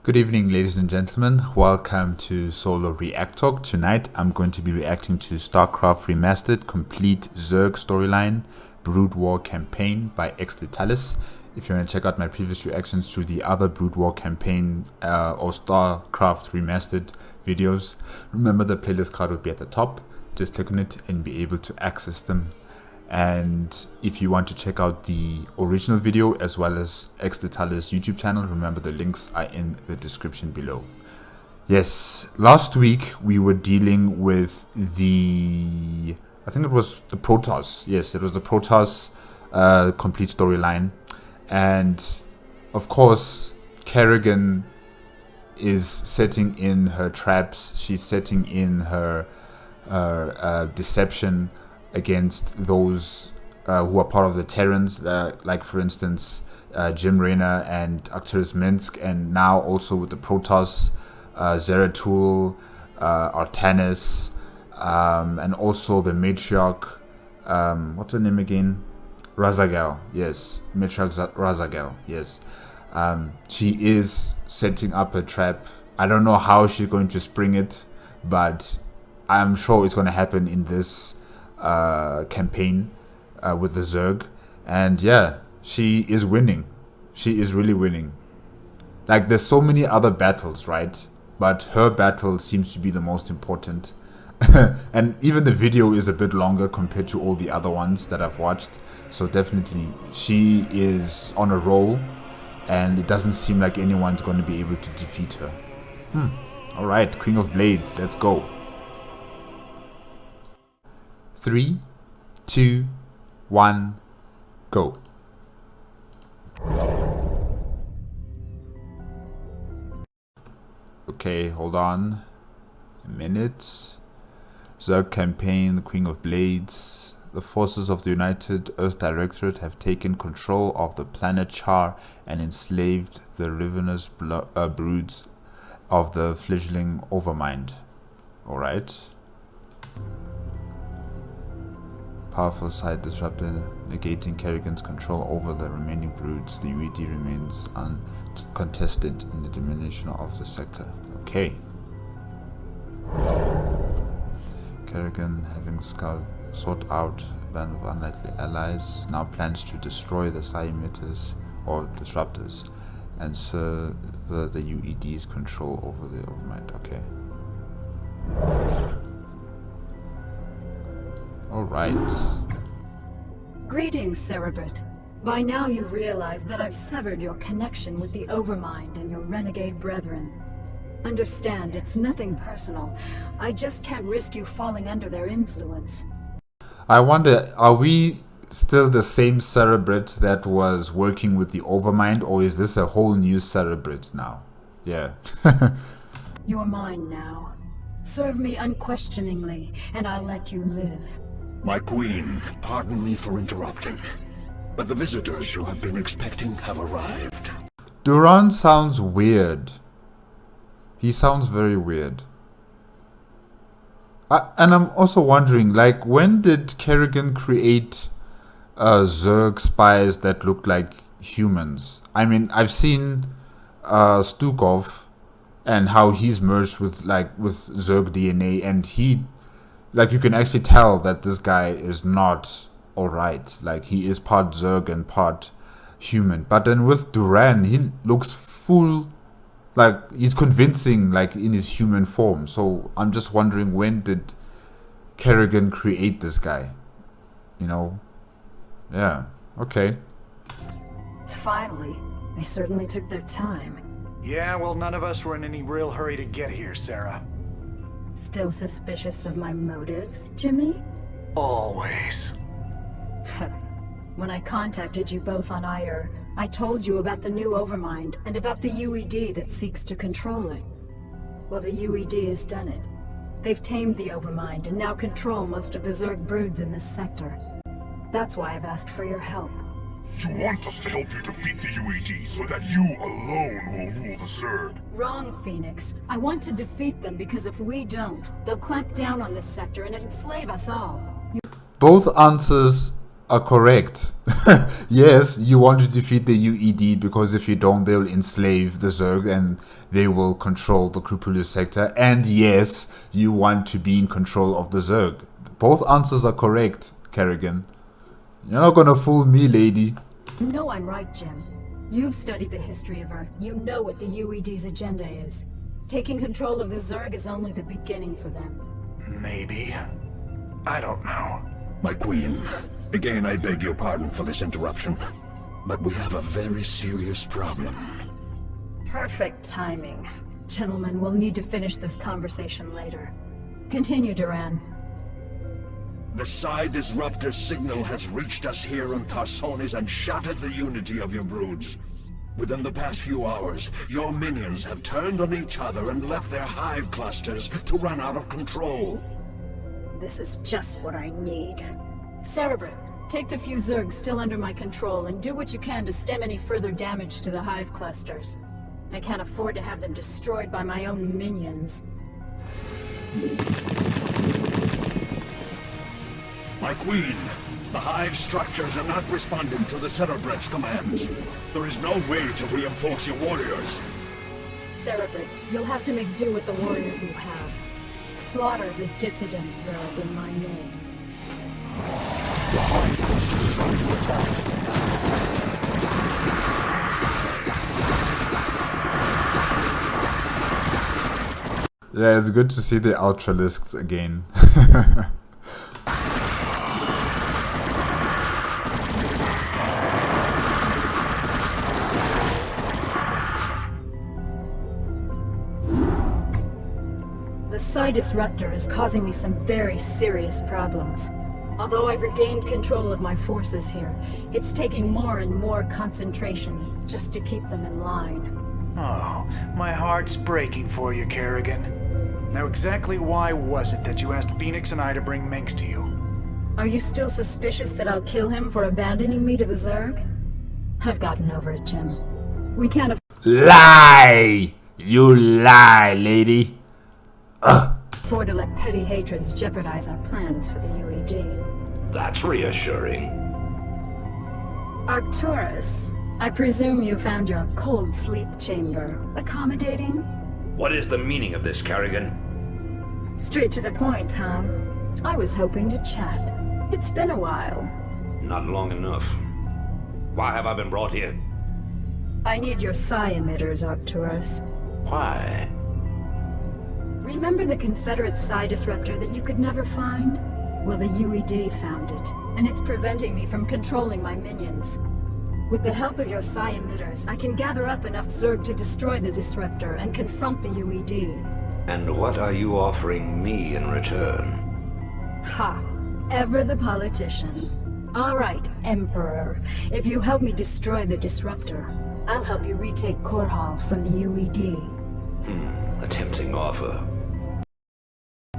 Good evening, ladies and gentlemen. Welcome to Solo ReacTalk. Tonight, I'm going to be reacting to Starcraft Remastered Complete Zerg Storyline Brood War Campaign by xLetalis. If you want to check out my previous reactions to the other Brood War campaign or Starcraft Remastered videos, remember the playlist card will be at the top. Just click on it and be able to access them. And if you want to check out the original video as well as xLetalis YouTube channel, remember the links are in the description below. Yes, last week we were dealing with I think it was the Protoss. Yes, it was the Protoss complete storyline. And of course, Kerrigan is setting in her traps. She's setting in her deception against those who are part of the Terrans, like for instance Jim Raynor and Arcturus Minsk, and now also with the Protoss, Zeratul, Artanis, and also the matriarch, what's her name again? Razagal, yes, matriarch Razagal, yes. She is setting up a trap. I don't know how she's going to spring it, but I'm sure it's going to happen in this campaign with the Zerg. And yeah, she is winning. She is really winning. Like, there's so many other battles, right? But her battle seems to be the most important. And even the video is a bit longer compared to all the other ones that I've watched. So definitely she is on a roll, and it doesn't seem like anyone's going to be able to defeat her. Alright, Queen of Blades, let's go. 3, 2, 1, go. Okay, hold on a minute. Zerg campaign, the Queen of Blades. The forces of the United Earth Directorate have taken control of the planet Char and enslaved the ravenous broods of the fledgling Overmind. Alright. Powerful side disrupted, negating Kerrigan's control over the remaining broods. The UED remains uncontested in the domination of the sector. Okay. Kerrigan, having sought out a band of unlikely allies, now plans to destroy the psi emitters or disruptors and sever the UED's control over the Overmind. Okay. Alright. Greetings, Cerebrate. By now you've realized that I've severed your connection with the Overmind and your renegade brethren. Understand, it's nothing personal. I just can't risk you falling under their influence. I wonder, are we still the same Cerebrate that was working with the Overmind, or is this a whole new Cerebrate now? Yeah. You're mine now. Serve me unquestioningly, and I'll let you live. My queen, pardon me for interrupting, but the visitors you have been expecting have arrived. Duran sounds weird. He sounds very weird. And I'm also wondering, like, when did Kerrigan create Zerg spies that look like humans? I mean, I've seen Stukov and how he's merged with Zerg DNA, and he, like, you can actually tell that this guy is not alright. Like, he is part Zerg and part human. But then with Duran, he looks full, like, he's convincing, like, in his human form. So I'm just wondering, when did Kerrigan create this guy? You know? Yeah. Okay. Finally. They certainly took their time. Yeah, well, none of us were in any real hurry to get here, Sarah. Still suspicious of my motives, Jimmy? Always. When I contacted you both on Ire, I told you about the new Overmind and about the UED that seeks to control it. Well, the UED has done it. They've tamed the Overmind and now control most of the Zerg broods in this sector. That's why I've asked for your help. You want us to help you defeat the UED so that you alone will rule the Zerg. Wrong, Phoenix. I want to defeat them because if we don't, they'll clamp down on this sector and enslave us all. Both answers are correct. Yes, you want to defeat the UED because if you don't, they'll enslave the Zerg and they will control the Koprulu sector. And yes, you want to be in control of the Zerg. Both answers are correct, Kerrigan. You're not gonna fool me, lady. You know I'm right, Jim. You've studied the history of Earth. You know what the UED's agenda is. Taking control of the Zerg is only the beginning for them. Maybe. I don't know. My queen, again I beg your pardon for this interruption, but we have a very serious problem. Perfect timing. Gentlemen, we'll need to finish this conversation later. Continue, Duran. The Psi Disruptor signal has reached us here on Tarsonis and shattered the unity of your broods. Within the past few hours, your minions have turned on each other and left their hive clusters to run out of control. This is just what I need. Cerebrin, take the few Zergs still under my control and do what you can to stem any further damage to the hive clusters. I can't afford to have them destroyed by my own minions. My queen, the hive structures are not responding to the Cerebric's commands. There is no way to reinforce your warriors. Cerebrin, you'll have to make do with the warriors you have. Slaughter the dissident Zerg in my name. The hive cluster is under attack. Yeah, it's good to see the Ultralisks again. The Psi Disruptor is causing me some very serious problems. Although I've regained control of my forces here, it's taking more and more concentration just to keep them in line. Oh, my heart's breaking for you, Kerrigan. Now exactly why was it that you asked Phoenix and I to bring Minx to you? Are you still suspicious that I'll kill him for abandoning me to the Zerg? I've gotten over it, Jim. We can't Lie! You lie, lady. afford to let petty hatreds jeopardize our plans for the UED. That's reassuring. Arcturus, I presume you found your cold sleep chamber accommodating? What is the meaning of this, Kerrigan? Straight to the point, huh? I was hoping to chat. It's been a while. Not long enough. Why have I been brought here? I need your psi emitters, Arcturus. Why? Remember the Confederate psi disruptor that you could never find? Well, the UED found it, and it's preventing me from controlling my minions. With the help of your psi emitters, I can gather up enough Zerg to destroy the disruptor and confront the UED. And what are you offering me in return? Ha! Ever the politician. All right, Emperor. If you help me destroy the disruptor, I'll help you retake Korhal from the UED. A tempting offer.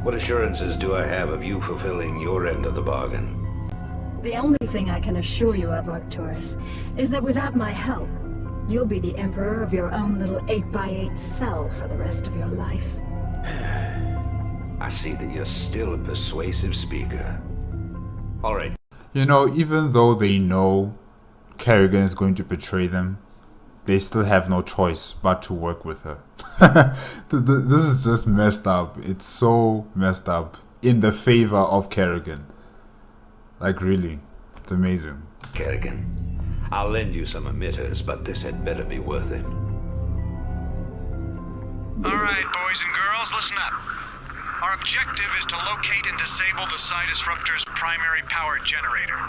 What assurances do I have of you fulfilling your end of the bargain? The only thing I can assure you of, Arcturus, is that without my help, you'll be the Emperor of your own little 8x8 cell for the rest of your life. I see that you're still a persuasive speaker. All right. You know, even though they know Kerrigan is going to betray them, they still have no choice but to work with her. This is just messed up. It's so messed up in the favor of Kerrigan. Like, really, it's amazing. Kerrigan, I'll lend you some emitters, but this had better be worth it. All right, boys and girls, listen up. Our objective is to locate and disable the Psi Disruptor's primary power generator.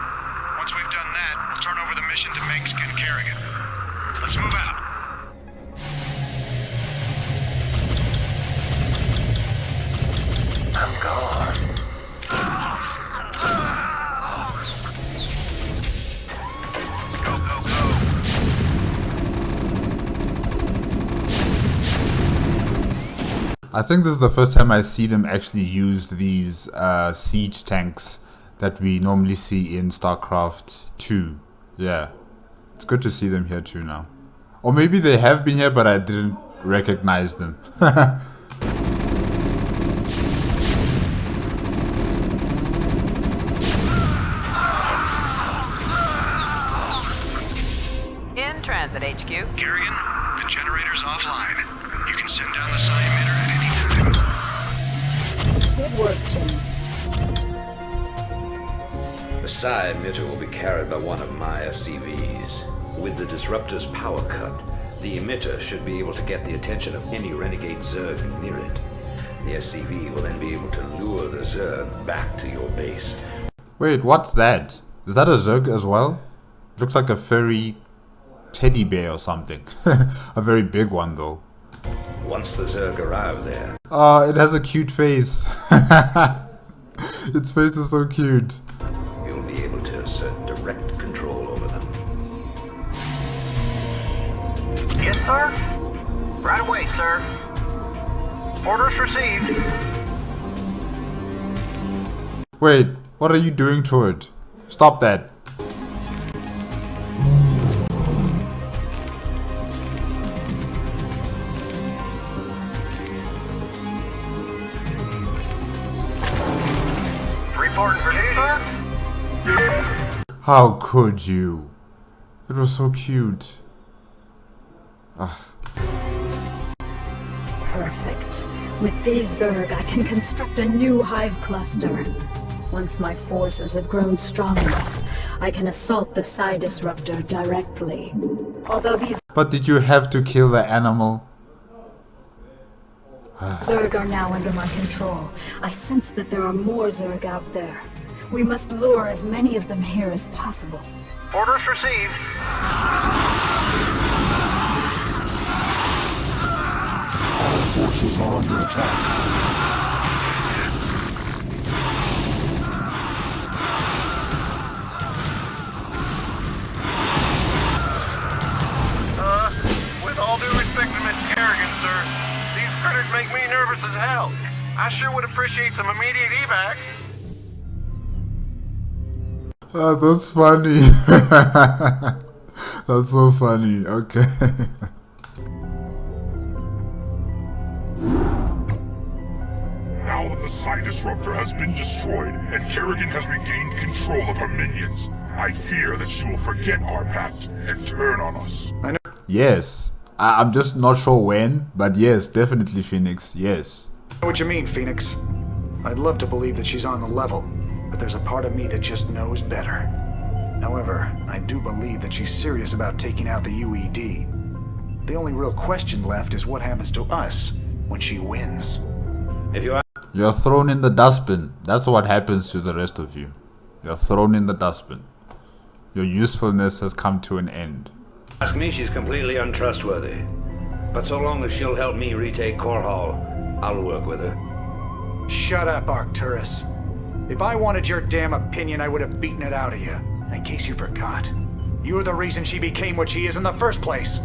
Once we've done that, we'll turn over the mission to Minsk and Kerrigan. Let's move out. I'm gone. Go, go, go. I think this is the first time I see them actually use these siege tanks that we normally see in StarCraft 2. Yeah, it's good to see them here too now. Or maybe they have been here, but I didn't recognize them. at HQ? Kerrigan, the generator's offline. You can send down the psi emitter at any time. Good work, Jim. The psi emitter will be carried by one of my SCVs. With the disruptor's power cut, the emitter should be able to get the attention of any renegade Zerg near it. The SCV will then be able to lure the Zerg back to your base. Wait, what's that? Is that a Zerg as well? Looks like a furry teddy bear or something. A very big one though. Once the Zerg arrive there, It has a cute face. Its face is so cute. you'll be able to assert direct control over them. Yes, sir? Right away, sir. Orders received. Wait, what are you doing to it? Stop that. Reporting for duty, sir? How could you? It was so cute. Perfect. With these Zerg, I can construct a new hive cluster. Once my forces have grown strong enough, I can assault the psi disruptor directly. Although these But did you have to kill the animal? Zerg are now under my control. I sense that there are more Zerg out there. We must lure as many of them here as possible. Orders received. Our forces are under attack. With all due respect to Miss Kerrigan, sir, these critters make me nervous as hell. I sure would appreciate some immediate evac. That's funny. That's so funny. Okay. Now that the psi disruptor has been destroyed and Kerrigan has regained control of her minions, I fear that she will forget our pact and turn on us. Yes. I'm just not sure when, but yes, definitely Phoenix. Yes. I know what you mean, Phoenix. I'd love to believe that she's on the level, but there's a part of me that just knows better. However, I do believe that she's serious about taking out the UED. The only real question left is what happens to us when she wins. If you You're thrown in the dustbin. That's what happens to the rest of you. You're thrown in the dustbin. Your usefulness has come to an end. ask me, she's completely untrustworthy. But so long as she'll help me retake Core Hall, I'll work with her. Shut up, Arcturus. If I wanted your damn opinion, I would have beaten it out of you. In case you forgot, you're the reason she became what she is in the first place.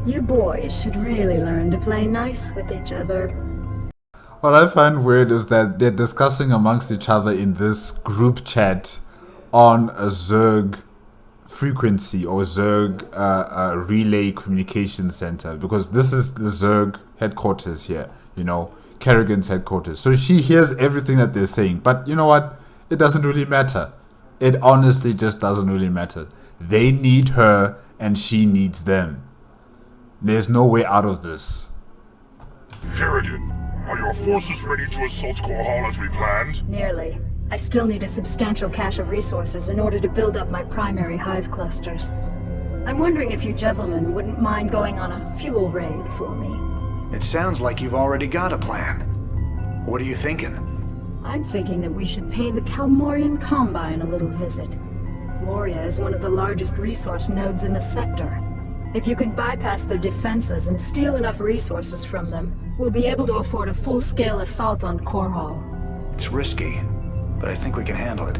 You boys should really learn to play nice with each other. What I find weird is that they're discussing amongst each other in this group chat on a Zerg frequency or Zerg relay communication center, because this is the Zerg headquarters here, you know, Kerrigan's headquarters. So she hears everything that they're saying, but you know what? It doesn't really matter. It honestly just doesn't really matter. They need her and she needs them. There's no way out of this. Kerrigan, are your forces ready to assault Core Hall as we planned? Nearly. I still need a substantial cache of resources in order to build up my primary hive clusters. I'm wondering if you gentlemen wouldn't mind going on a fuel raid for me. It sounds like you've already got a plan. What are you thinking? I'm thinking that we should pay the Kalmorian Combine a little visit. Moria is one of the largest resource nodes in the sector. If you can bypass their defenses and steal enough resources from them, we'll be able to afford a full-scale assault on Core Hall. It's risky, but I think we can handle it.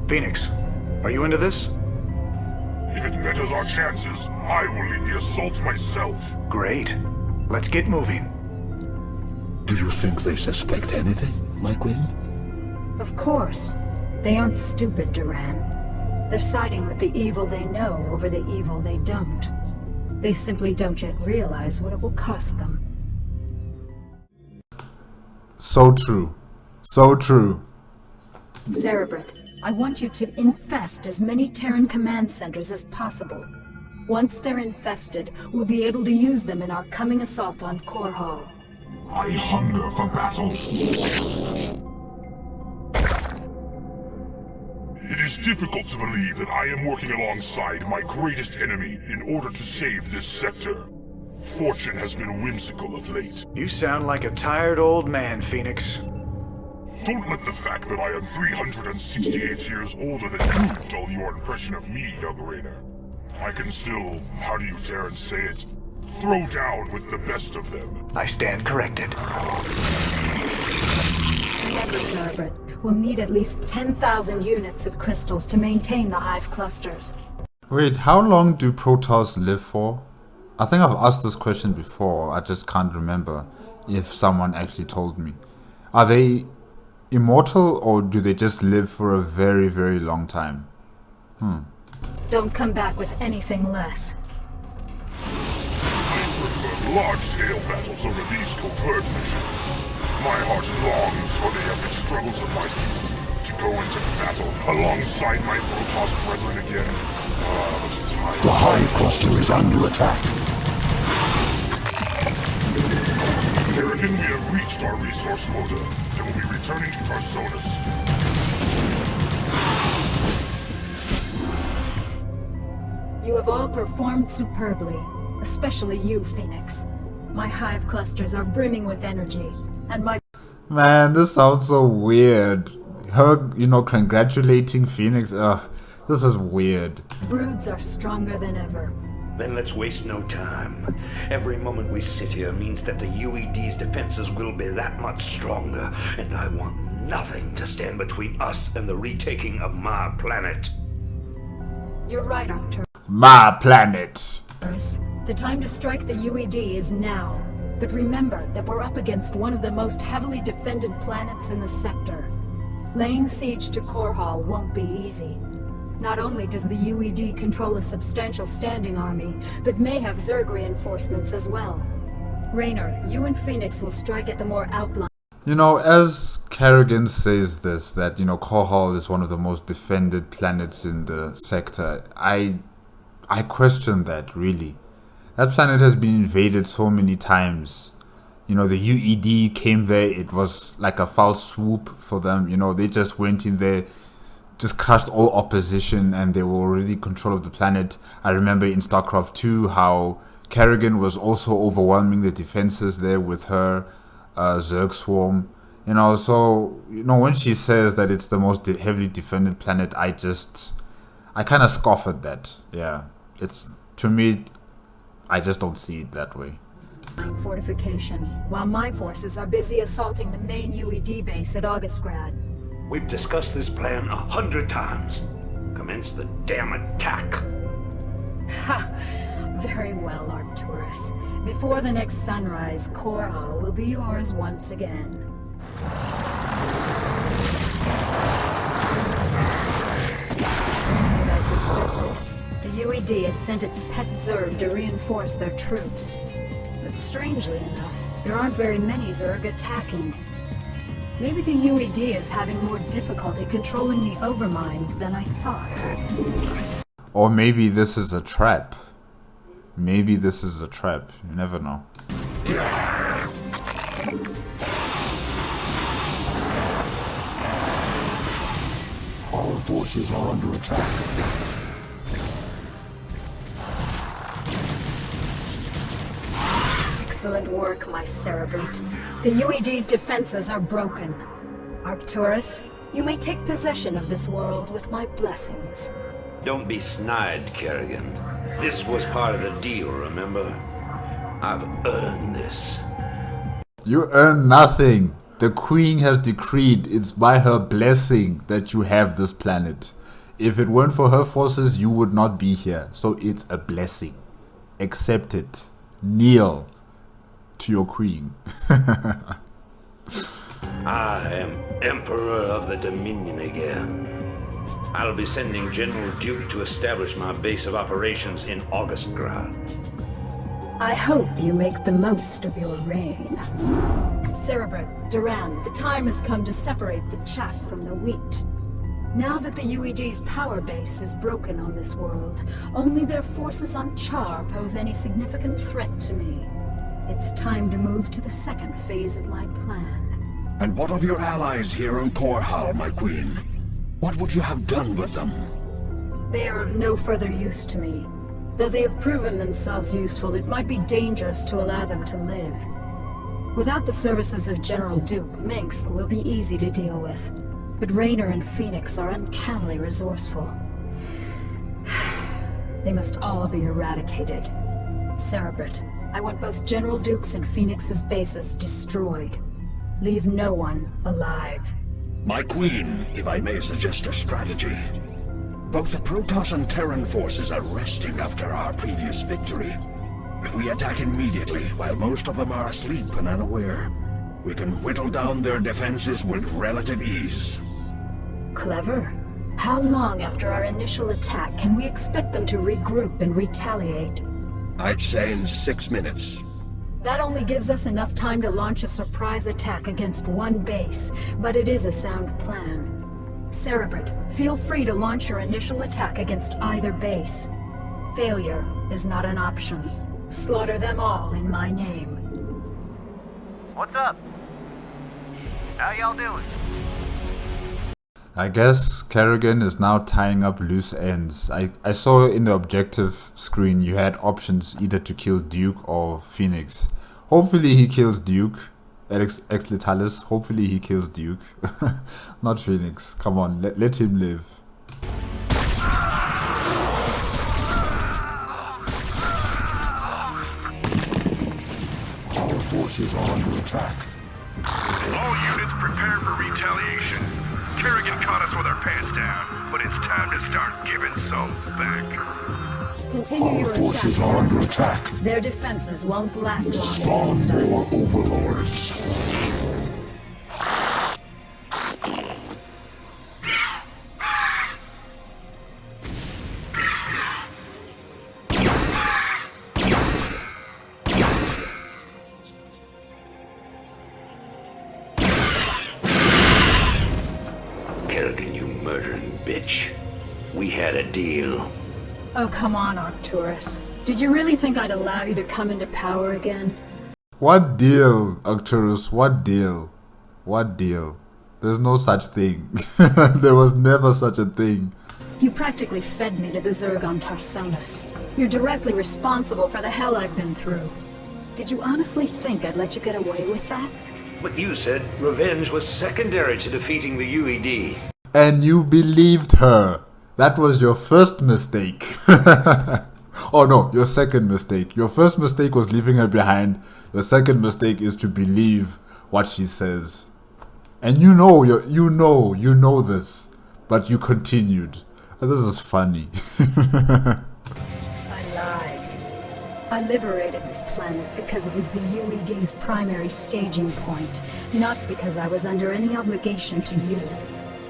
Phoenix, are you into this? If it betters our chances, I will lead the assault myself. Great. Let's get moving. Do you think they suspect anything, my queen? Of course. They aren't stupid, Duran. They're siding with the evil they know over the evil they don't. They simply don't yet realize what it will cost them. So true. So true. Cerebrate, I want you to infest as many Terran command centers as possible. Once they're infested, we'll be able to use them in our coming assault on Korhal. I hunger for battle. It is difficult to believe that I am working alongside my greatest enemy in order to save this sector. Fortune has been whimsical of late. You sound like a tired old man, Phoenix. Don't let the fact that I am 368 years older than you dull your impression of me, young Raynor. I can still, how do you dare and say it, throw down with the best of them. I stand corrected. Remember, Cerebrate, we'll need at least 10,000 units of crystals to maintain the hive clusters. Wait, how long do Protoss live for? I think I've asked this question before, I just can't remember if someone actually told me. Are they immortal or do they just live for a very, very long time? Don't come back with anything less. I prefer large-scale battles over these covert missions. My heart longs for the epic struggles of my youth. To go into battle alongside my Protoss brethren again. But time. The hive cluster is under attack. Kerrigan, we have reached our resource quota, and will be returning to Tarsonis. You have all performed superbly, especially you, Phoenix. My hive clusters are brimming with energy, and my... Man, this sounds so weird. Her, congratulating Phoenix, this is weird. broods are stronger than ever. Then let's waste no time. Every moment we sit here means that the UED's defenses will be that much stronger, and I want nothing to stand between us and the retaking of my planet. You're right, Arcturus. My planet. The time to strike the UED is now. But remember that we're up against one of the most heavily defended planets in the sector. Laying siege to Korhal won't be easy. Not only does the UED control a substantial standing army, but may have Zerg reinforcements as well. Raynor, you and Phoenix will strike at the more outlying... As Kerrigan says this, that, Korhal is one of the most defended planets in the sector, I question that, really. That planet has been invaded so many times. The UED came there, it was like a foul swoop for them. They just went in there, just crushed all opposition, and they were already in control of the planet. I remember in Starcraft 2 how Kerrigan was also overwhelming the defenses there with her Zerg swarm. When she says that it's the most heavily defended planet, I kind of scoff at that. Yeah, to me, I just don't see it that way. Fortification, while my forces are busy assaulting the main UED base at Augustgrad. We've discussed this plan 100 times. Commence the damn attack. Ha! Very well, Arcturus. Before the next sunrise, Korhal will be yours once again. As I suspected, the UED has sent its pet Zerg to reinforce their troops. But strangely enough, there aren't very many Zerg attacking. Maybe the UED is having more difficulty controlling the Overmind than I thought. Or maybe this is a trap. You never know. Our forces are under attack. Excellent work, my Cerebrate. The UED's defenses are broken. Arcturus, you may take possession of this world with my blessings. Don't be snide, Kerrigan. This was part of the deal, remember? I've earned this. You earn nothing. The Queen has decreed it's by her blessing that you have this planet. If it weren't for her forces, you would not be here. So it's a blessing. Accept it. Kneel to your queen. I am Emperor of the Dominion again. I'll be sending General Duke to establish my base of operations in Augustgrad. I hope you make the most of your reign. Cerebrate, Duran, the time has come to separate the chaff from the wheat. Now that the UED's power base is broken on this world, only their forces on Char pose any significant threat to me. It's time to move to the second phase of my plan. And what of your allies here on Korhal, my queen? What would you have done with them? They are of no further use to me. Though they have proven themselves useful, it might be dangerous to allow them to live. Without the services of General Duke, Minsk will be easy to deal with. But Raynor and Phoenix are uncannily resourceful. They must all be eradicated. Cerebrate, I want both General Duke's and Phoenix's bases destroyed. Leave no one alive. My queen, if I may suggest a strategy. Both the Protoss and Terran forces are resting after our previous victory. If we attack immediately, while most of them are asleep and unaware, we can whittle down their defenses with relative ease. Clever. How long after our initial attack can we expect them to regroup and retaliate? I'd say in 6 minutes. That only gives us enough time to launch a surprise attack against one base, but it is a sound plan. Cerebrate, feel free to launch your initial attack against either base. Failure is not an option. Slaughter them all in my name. What's up? How y'all doing? I guess Kerrigan is now tying up loose ends. I saw in the objective screen you had options either to kill Duke or Phoenix. Hopefully he kills Duke. xLetalis, hopefully he kills Duke. Not Phoenix. Come on, let him live. Our forces are under attack. All units prepare for retaliation. Kerrigan caught us with our pants down, but it's time to start giving some back. Continue your Our forces attack, are under sir. attack. Their defenses won't last long Respond, against us. your overlords. Kerrigan, you murdering bitch. We had a deal. Oh, come on, Arcturus. Did you really think I'd allow you to come into power again? What deal, Arcturus? What deal? What deal? There's no such thing. There was never such a thing. You practically fed me to the Zerg on Tarsonis. You're directly responsible for the hell I've been through. Did you honestly think I'd let you get away with that? But you said revenge was secondary to defeating the UED. And you believed her. That was your first mistake. Oh no, your second mistake. Your first mistake was leaving her behind. Your second mistake is to believe what she says. And you know this, but you continued. And this is funny. I lied. I liberated this planet because it was the UED's primary staging point, not because I was under any obligation to you.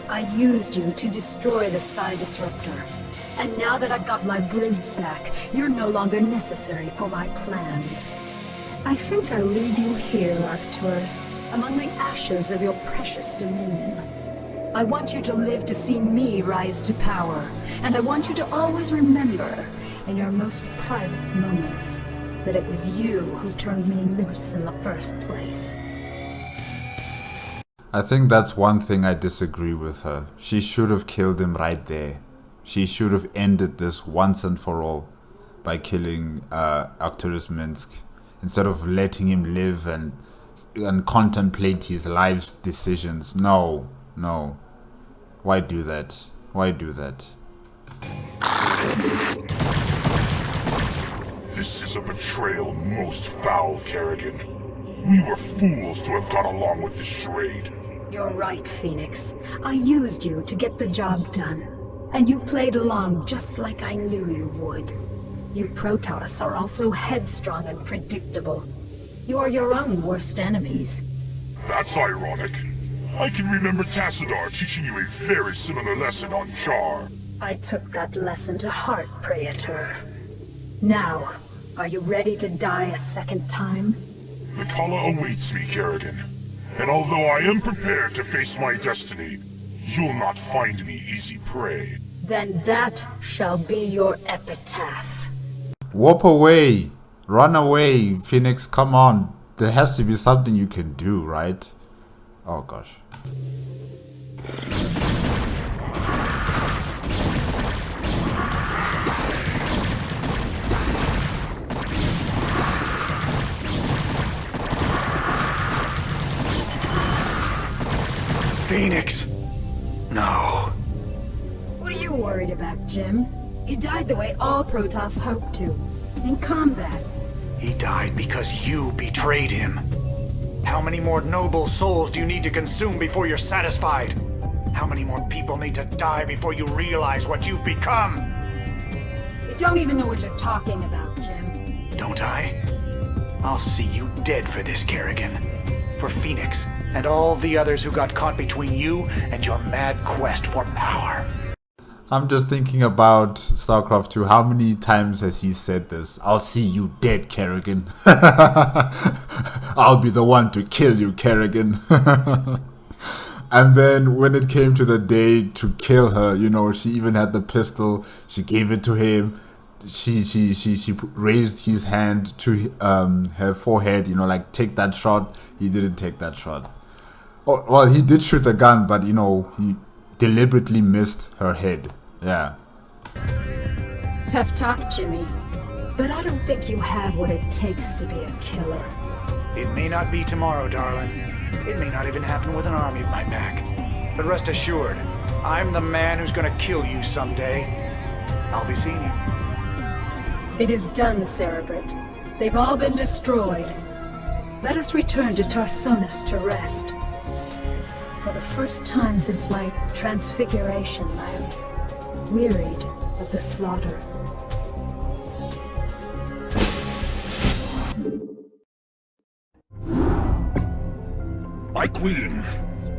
I used you to destroy the Psi Disruptor. And now that I've got my broods back, you're no longer necessary for my plans. I think I'll leave you here, Arcturus, among the ashes of your precious dominion. I want you to live to see me rise to power, and I want you to always remember, in your most private moments, that it was you who turned me loose in the first place. I think that's one thing I disagree with her. She should have killed him right there. She should have ended this once and for all by killing Arcturus Minsk, instead of letting him live and contemplate his life's decisions. No. Why do that? Why do that? This is a betrayal most foul, Kerrigan. We were fools to have gone along with this charade. You're right, Phoenix. I used you to get the job done. And you played along just like I knew you would. You Protoss are also headstrong and predictable. You're your own worst enemies. That's ironic. I can remember Tassadar teaching you a very similar lesson on Char. I took that lesson to heart, Praetor. Now, are you ready to die a second time? The Kala awaits me, Kerrigan. And although I am prepared to face my destiny, You'll not find me easy prey. Then that shall be your epitaph. Warp away! Run away, Phoenix, come on. There has to be something you can do, right? Oh gosh. Phoenix! No. What are you worried about, Jim? He died the way all Protoss hoped to. In combat. He died because you betrayed him. How many more noble souls do you need to consume before you're satisfied? How many more people need to die before you realize what you've become? You don't even know what you're talking about, Jim. Don't I? I'll see you dead for this, Kerrigan. For Phoenix, and all the others who got caught between you and your mad quest for power. I'm just thinking about StarCraft 2. How many times has he said this? I'll see you dead, Kerrigan. I'll be the one to kill you, Kerrigan. And then when it came to the day to kill her, you know, she even had the pistol. She gave it to him. She raised his hand to her forehead, you know, like, take that shot. He didn't take that shot. Oh, well, he did shoot the gun, but, you know, he deliberately missed her head. Yeah. Tough talk, Jimmy. But I don't think you have what it takes to be a killer. It may not be tomorrow, darling. It may not even happen with an army at my back. But rest assured, I'm the man who's gonna kill you someday. I'll be seeing you. It is done, Cerebrate. They've all been destroyed. Let us return to Tarsonis to rest. For the first time since my transfiguration, I am wearied of the slaughter. My queen,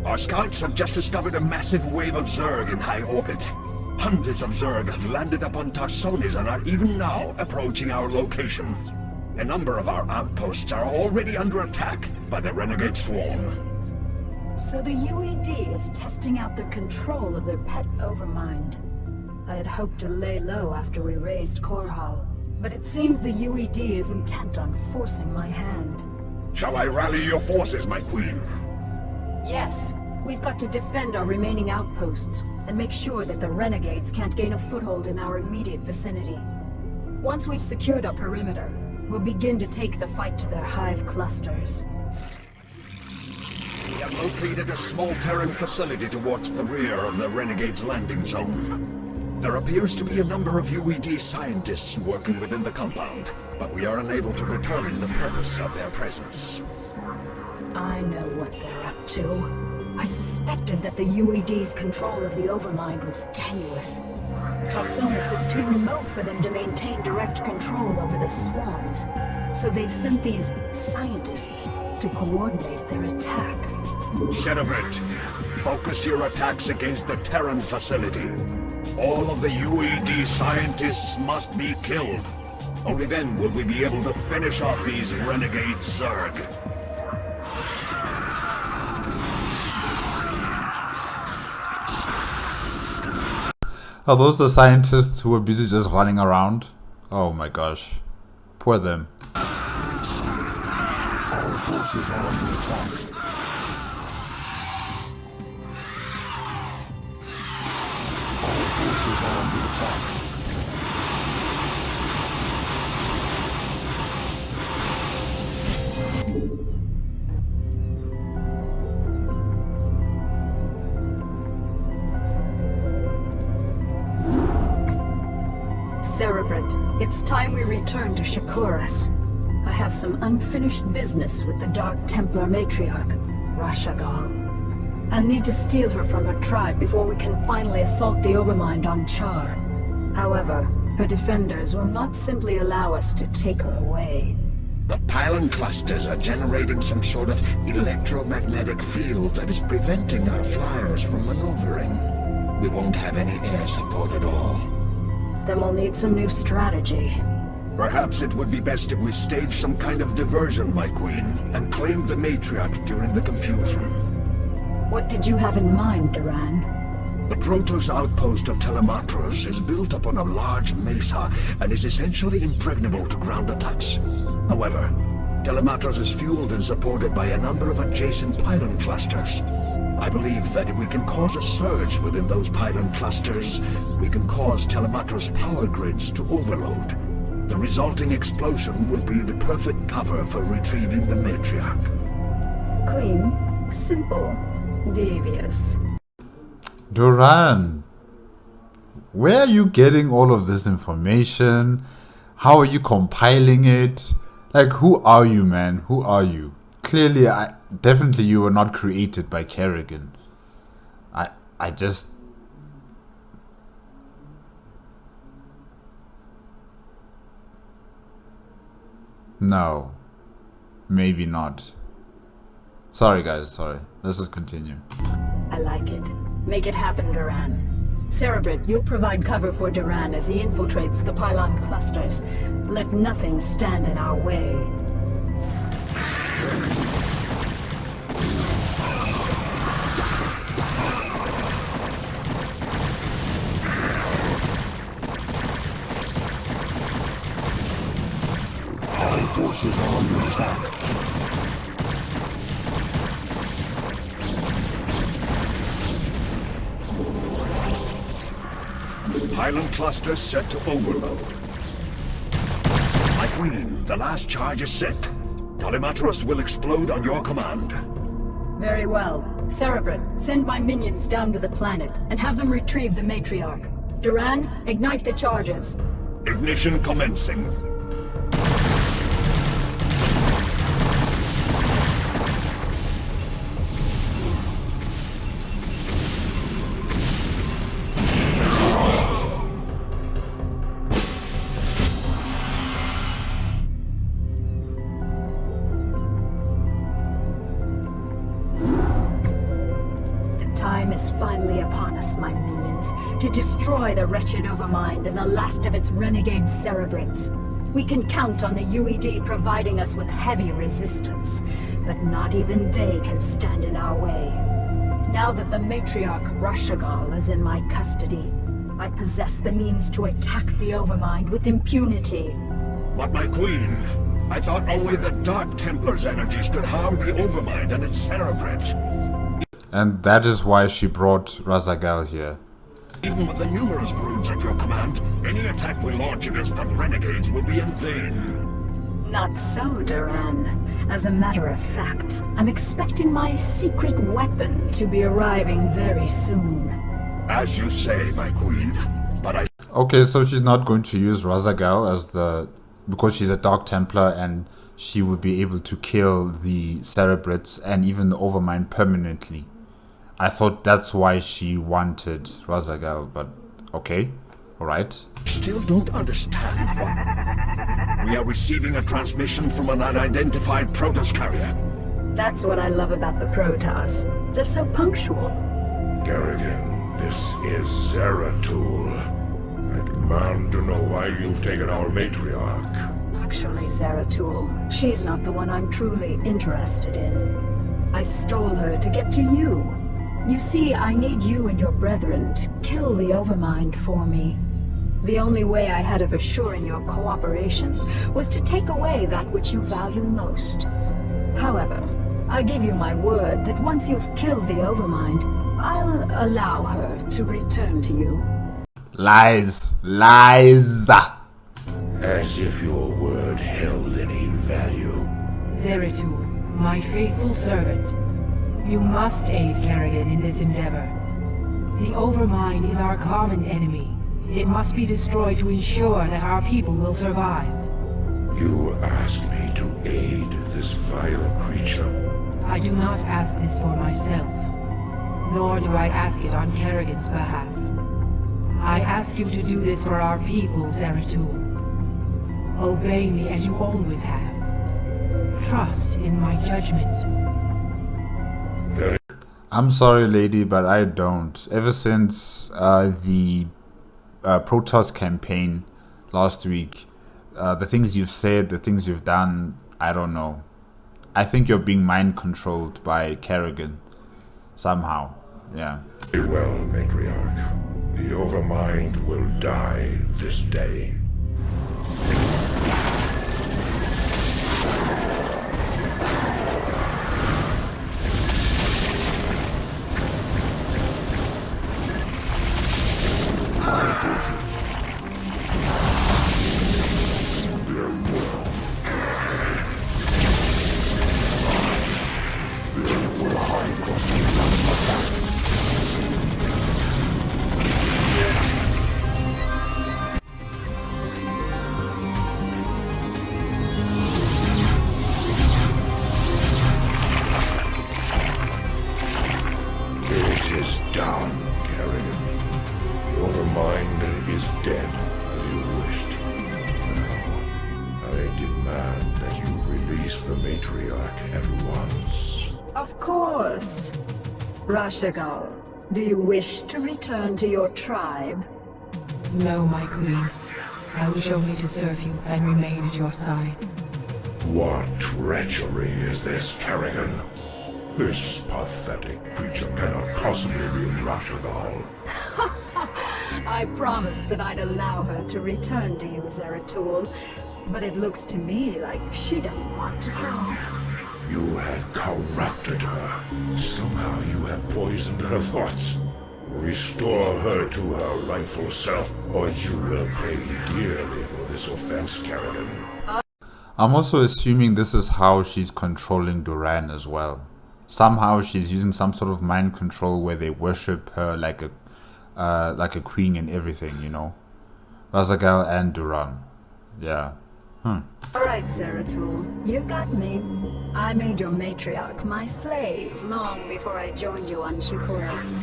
our scouts have just discovered a massive wave of Zerg in high orbit. Hundreds of Zerg have landed upon Tarsonis and are even now approaching our location. A number of our outposts are already under attack by the renegade swarm. So the UED is testing out their control of their pet overmind. I had hoped to lay low after we raised Korhal, but it seems the UED is intent on forcing my hand. Shall I rally your forces, my queen? Yes, we've got to defend our remaining outposts and make sure that the renegades can't gain a foothold in our immediate vicinity. Once we've secured our perimeter, we'll begin to take the fight to their hive clusters. We have located a small Terran facility towards the rear of the Renegade's landing zone. There appears to be a number of UED scientists working within the compound, but we are unable to determine the purpose of their presence. I know what they're up to. I suspected that the UED's control of the Overmind was tenuous. Tarsonis is too remote for them to maintain direct control over the swarms, so they've sent these scientists to coordinate their attack. Cerebrate, focus your attacks against the Terran facility. All of the UED scientists must be killed. Only then will we be able to finish off these renegade Zerg. Are those the scientists who were busy just running around? Oh my gosh. Poor them. Our forces are under attack. Our forces are under attack. Cerebrate, it's time we return to Shakuras. I have some unfinished business with the Dark Templar matriarch, Rashagal. I'll need to steal her from her tribe before we can finally assault the Overmind on Char. However, her defenders will not simply allow us to take her away. The pylon clusters are generating some sort of electromagnetic field that is preventing our flyers from maneuvering. We won't have any air support at all. Then we'll need some new strategy. Perhaps it would be best if we stage some kind of diversion, my queen, and claim the matriarch during the confusion. What did you have in mind, Duran? The Protoss outpost of Telematros is built upon a large mesa and is essentially impregnable to ground attacks. However, Telematros is fueled and supported by a number of adjacent pylon clusters. I believe that if we can cause a surge within those pylon clusters, we can cause Telematros power grids to overload. The resulting explosion will be the perfect cover for retrieving the matriarch. Queen, simple, devious. Duran, where are you getting all of this information? How are you compiling it? Like, who are you, man? Who are you? Clearly, definitely you were not created by Kerrigan. I just... No. Maybe not. Sorry, guys, sorry. Let's just continue. I like it. Make it happen, Duran. Cerebrit, you'll provide cover for Duran as he infiltrates the pylon clusters. Let nothing stand in our way. All forces are under attack. Pylon cluster set to overload. My queen, the last charge is set. Telematros will explode on your command. Very well. Cerebrit, send my minions down to the planet and have them retrieve the matriarch. Duran, ignite the charges. Ignition commencing. Is finally upon us, my minions, to destroy the wretched Overmind and the last of its renegade Cerebrits. We can count on the UED providing us with heavy resistance, but not even they can stand in our way. Now that the matriarch Rashagal is in my custody, I possess the means to attack the Overmind with impunity. But my queen, I thought only the Dark Templar's energies could harm the Overmind and its Cerebrits. And that is why she brought Razagal here. Even with the numerous broods at your command, any attack we launch against the renegades will be in vain. Not so, Duran. As a matter of fact, I'm expecting my secret weapon to be arriving very soon. As you say, my queen, but I... Okay, so she's not going to use Razagal as the... because she's a Dark Templar and she will be able to kill the Cerebrits and even the Overmind permanently. I thought that's why she wanted Razagal, but okay, alright. Still don't understand why. We are receiving a transmission from an unidentified Protoss carrier. That's what I love about the Protoss. They're so punctual. Kerrigan, this is Zeratul. I demand to know why you've taken our matriarch. Actually, Zeratul, she's not the one I'm truly interested in. I stole her to get to you. You see, I need you and your brethren to kill the Overmind for me. The only way I had of assuring your cooperation was to take away that which you value most. However, I give you my word that once you've killed the Overmind, I'll allow her to return to you. Lies. Lies. As if your word held any value. Zeratul, my faithful servant. You must aid Kerrigan in this endeavor. The Overmind is our common enemy. It must be destroyed to ensure that our people will survive. You ask me to aid this vile creature? I do not ask this for myself, nor do I ask it on Kerrigan's behalf. I ask you to do this for our people, Zeratul. Obey me as you always have. Trust in my judgment. I'm sorry, lady, but I don't. Ever since the Protoss campaign last week, the things you've said, the things you've done, I don't know. I think you're being mind controlled by Kerrigan. somehow. Yeah. Very well, Matriarch. The Overmind will die this day. It is done, Kerrigan. The Overmind is dead, as you wished. I demand that you release the Matriarch at once. Of course. Rashagal, do you wish to return to your tribe? No, my queen. I wish only to serve you and remain at your side. What treachery is this, Kerrigan? This pathetic creature cannot possibly be Rashagal. I promised that I'd allow her to return to you, Zeratul, but it looks to me like she doesn't want to go. You have corrupted her. Somehow you have poisoned her thoughts. Restore her to her rightful self, or you will pay dearly for this offense, Kerrigan. I'm also assuming this is how she's controlling Duran as well. Somehow she's using some sort of mind control where they worship her like a queen and everything, you know. Rashagal and Duran. Yeah. Alright, Zeratul, you've got me. I made your matriarch my slave long before I joined you on Shakuras.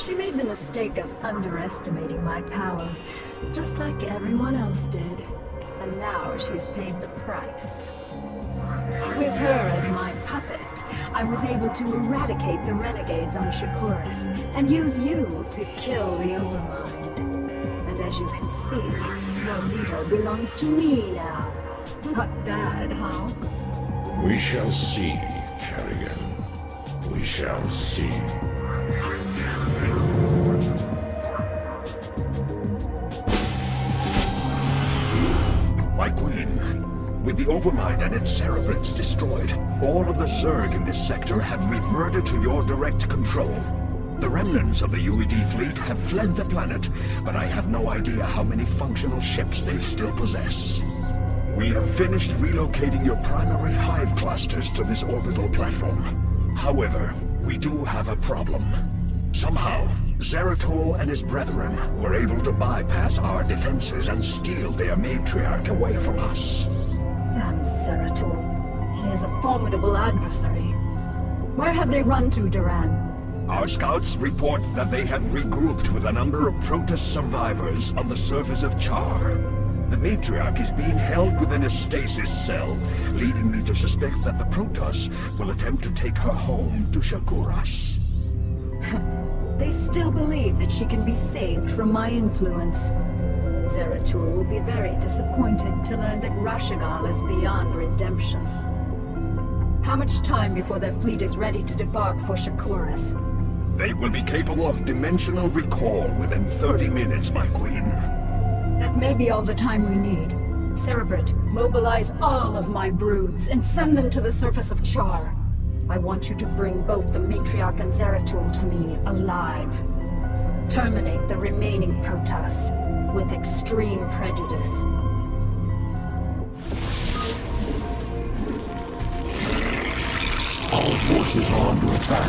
She made the mistake of underestimating my power, just like everyone else did. And now she's paid the price. With her as my puppet, I was able to eradicate the renegades on Shakuras and use you to kill the Overmind. And as you can see, your leader belongs to me now. Not bad, huh? We shall see, Kerrigan. We shall see. My queen, with the Overmind and its cerebrates destroyed, all of the Zerg in this sector have reverted to your direct control. The remnants of the UED fleet have fled the planet, but I have no idea how many functional ships they still possess. We have finished relocating your primary hive clusters to this orbital platform. However, we do have a problem. Somehow, Zeratul and his brethren were able to bypass our defenses and steal their matriarch away from us. Damn Zeratul. He is a formidable adversary. Where have they run to, Duran? Our scouts report that they have regrouped with a number of Protist survivors on the surface of Char. The matriarch is being held within a stasis cell, leading me to suspect that the Protoss will attempt to take her home to Shakuras. They still believe that she can be saved from my influence. Zeratul will be very disappointed to learn that Rashagal is beyond redemption. How much time before their fleet is ready to debark for Shakuras? They will be capable of dimensional recall within 30 minutes, my queen. That may be all the time we need. Cerebrate, mobilize all of my broods and send them to the surface of Char. I want you to bring both the Matriarch and Zeratul to me alive. Terminate the remaining Protoss with extreme prejudice. All forces are under attack.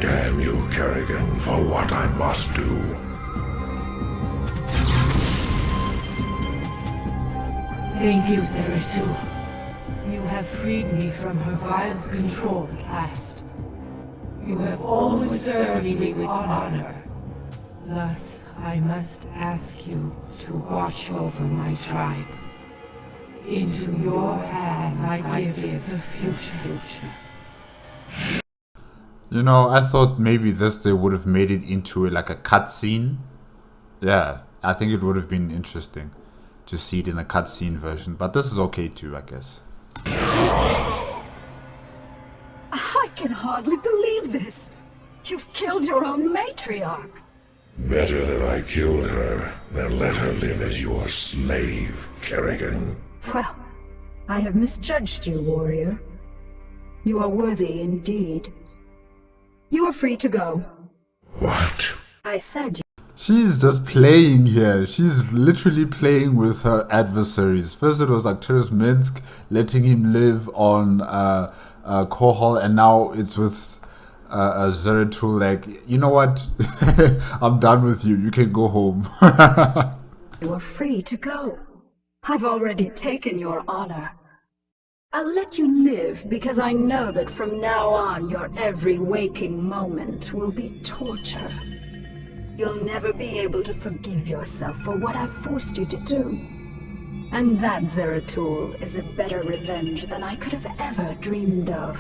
Damn you, Kerrigan, for what I must do. Thank you, Zeratul. You have freed me from her vile control at last. You have always served me with honor. Thus, I must ask you to watch over my tribe. Into your hands I give the future. You know, I thought maybe this they would have made it into like a cutscene. Yeah, I think it would have been interesting to see it in a cutscene version, but this is okay too, I guess. I can hardly believe this. You've killed your own matriarch. Better that I killed her than let her live as your slave, Kerrigan. Well, I have misjudged you, warrior. You are worthy indeed. You are free to go. What? I said She's just playing here. She's literally playing with her adversaries. First it was Arcturus Minsk letting him live on Kohol, and now it's with Zeratul. Like, you know what? I'm done with you. You can go home. you are free to go. I've already taken your honor. I'll let you live because I know that from now on your every waking moment will be torture. You'll never be able to forgive yourself for what I've forced you to do. And that, Zeratul, is a better revenge than I could have ever dreamed of.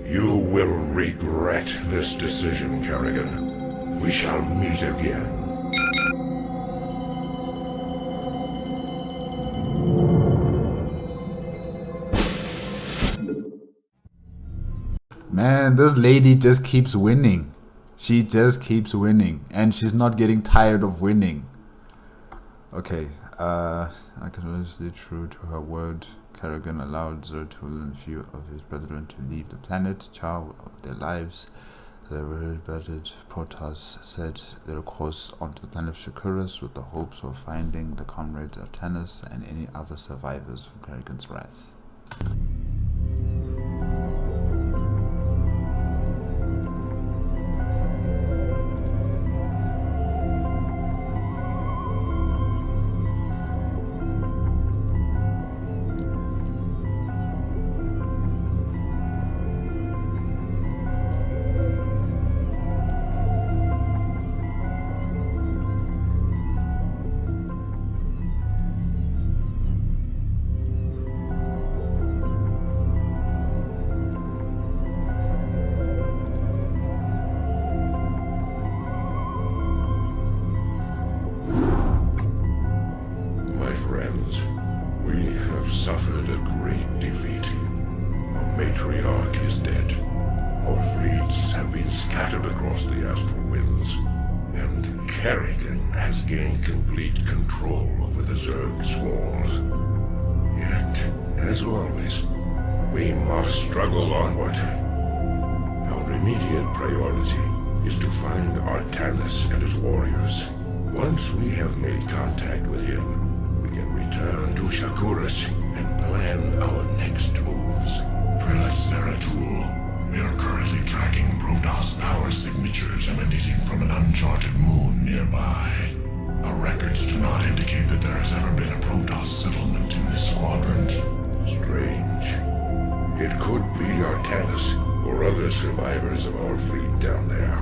You will regret this decision, Kerrigan. We shall meet again. Man, this lady just keeps winning. She just keeps winning, and she's not getting tired of winning. Okay, I can really stay true to her word. Kerrigan allowed Zeratul and a few of his brethren to leave the planet, chow their lives. The rebellious Protoss set their course onto the planet of Shakuras with the hopes of finding the comrades Artanis and any other survivors from Kerrigan's wrath. Suffered a great defeat. Our matriarch is dead. Our fleets have been scattered across the astral winds. And Kerrigan has gained complete control over the Zerg swarms. Yet, as always, we must struggle onward. Our immediate priority is to find Artanis and his warriors. Once we have made contact with him, we can return to Shakuras and plan our next moves. Prelate Zeratul, we are currently tracking Protoss power signatures emanating from an uncharted moon nearby. Our records do not indicate that there has ever been a Protoss settlement in this quadrant. Strange. It could be Artanis or other survivors of our fleet down there.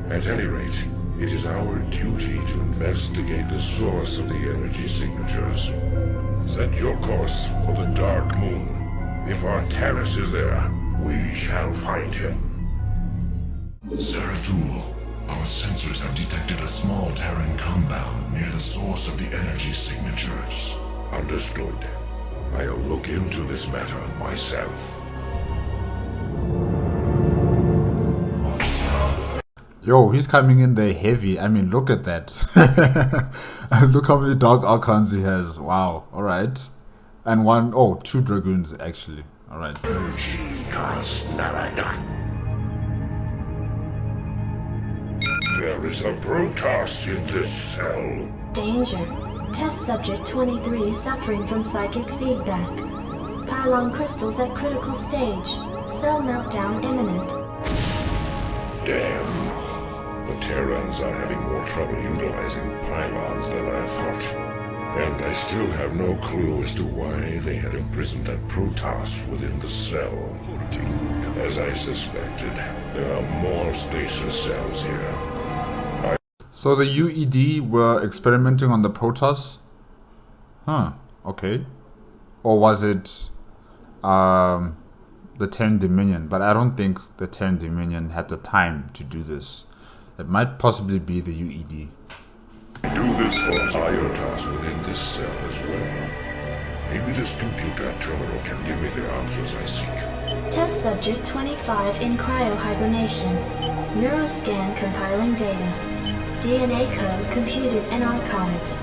At any rate, it is our duty to investigate the source of the energy signatures. Set your course for the Dark Moon. If Artanis is there, we shall find him. Zeratul, our sensors have detected a small Terran compound near the source of the energy signatures. Understood. I'll look into this matter myself. Yo, he's coming in there heavy. I mean, look at that. Look how many Dark Archons he has. Wow. Alright. And two Dragoons, actually. Alright. There is a Protoss in this cell. Danger. Test subject 23 suffering from psychic feedback. Pylon crystals at critical stage. Cell meltdown imminent. Damn. The Terrans are having more trouble utilizing pylons than I thought. And I still have no clue as to why they had imprisoned that Protoss within the cell. As I suspected, there are more stasis cells here. So the UED were experimenting on the Protoss? Huh, okay. or was it the Terran Dominion? But I don't think the Terran Dominion had the time to do this. It might possibly be the UED. Do this for IOTAS within this cell as well. Maybe this computer terminal can give me the answers I seek. Test subject 25 in cryo-hibernation. Neuroscan compiling data. DNA code computed and archived.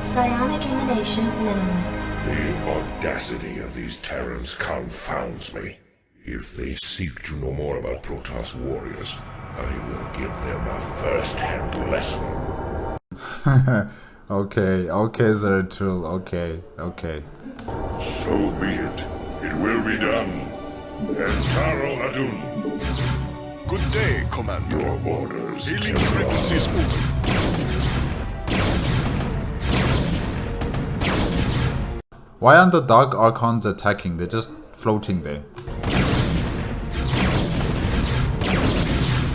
Psionic emanations minimal. The audacity of these Terrans confounds me. If they seek to know more about Protoss warriors, I will give them a first-hand lesson. Okay, Zeratul, okay. So be it. It will be done. Entaro Adun. Good day, Commander. Your orders. Healing frequencies moving. Why aren't the Dark Archons attacking? They're just floating there.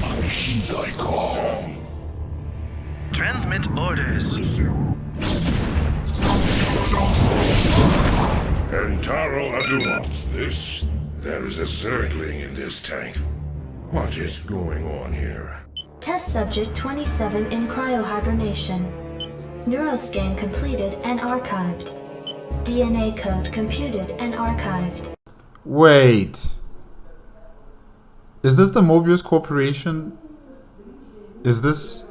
I heed thy call. Transmit orders. Entaro Adun. What's this? There is a Zergling in this tank. What is going on here? Test subject 27 in cryo-hibernation. Neuroscan completed and archived. DNA code computed and archived. Wait. Is this the Mobius Corporation? Is this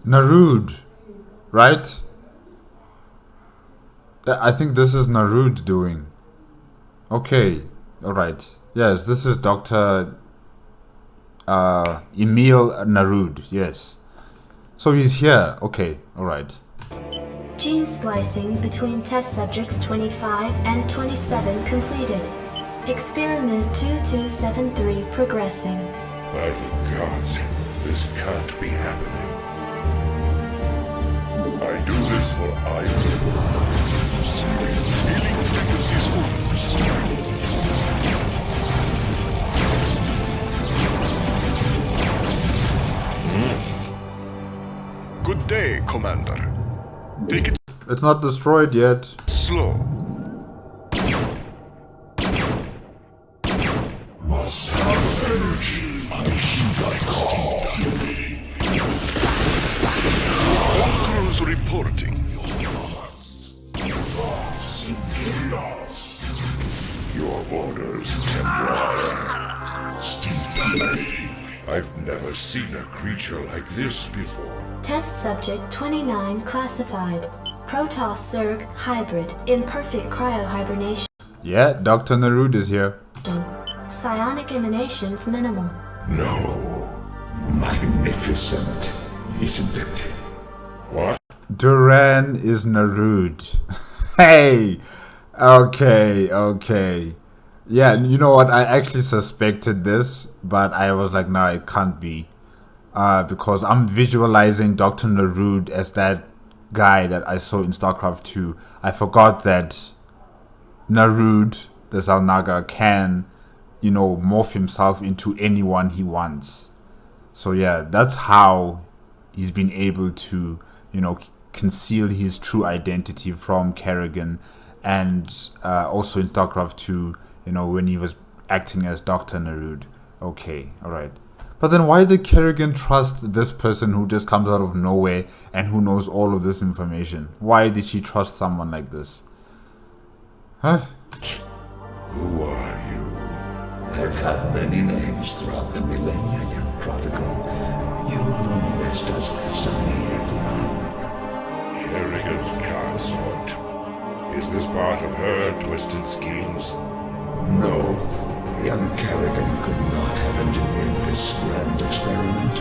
Narud, right? I think this is Narud doing. Okay, alright. Yes, this is Dr. Emil Narud, yes. So he's here. Okay, alright. Gene splicing between test subjects 25 and 27 completed. Experiment 2273 progressing. By the gods, this can't be happening. I do this for Iron. Healing frequencies moving. Good day, Commander. Take it It's not destroyed yet. slow. Must have energy. I heed thy call. All crews reporting. Your orders, Templar. I've never seen a creature like this before. Test subject 29 classified. Protoss Zerg hybrid in perfect cryo-hibernation. Yeah, Dr. Narud is here. Psionic emanations minimal. No. Magnificent, isn't it? What? Duran is Narud. Hey! Okay. Yeah, you know what? I actually suspected this, but I was like, no, it can't be. Because I'm visualizing Dr. Narud as that guy that I saw in Starcraft 2. I forgot that Narud, the Xelnaga, can, morph himself into anyone he wants. So yeah, that's how he's been able to, conceal his true identity from Kerrigan, and also in StarCraft 2, when he was acting as Dr. Narud. Okay, alright. But then why did Kerrigan trust this person who just comes out of nowhere and who knows all of this information? Why did she trust someone like this? Huh? Who are you? I've had many names throughout the millennia, young prodigal. You will know me best as Samir Duran. Kerrigan's consort. Is this part of her twisted schemes? No. Young Kerrigan could not have engineered this grand experiment.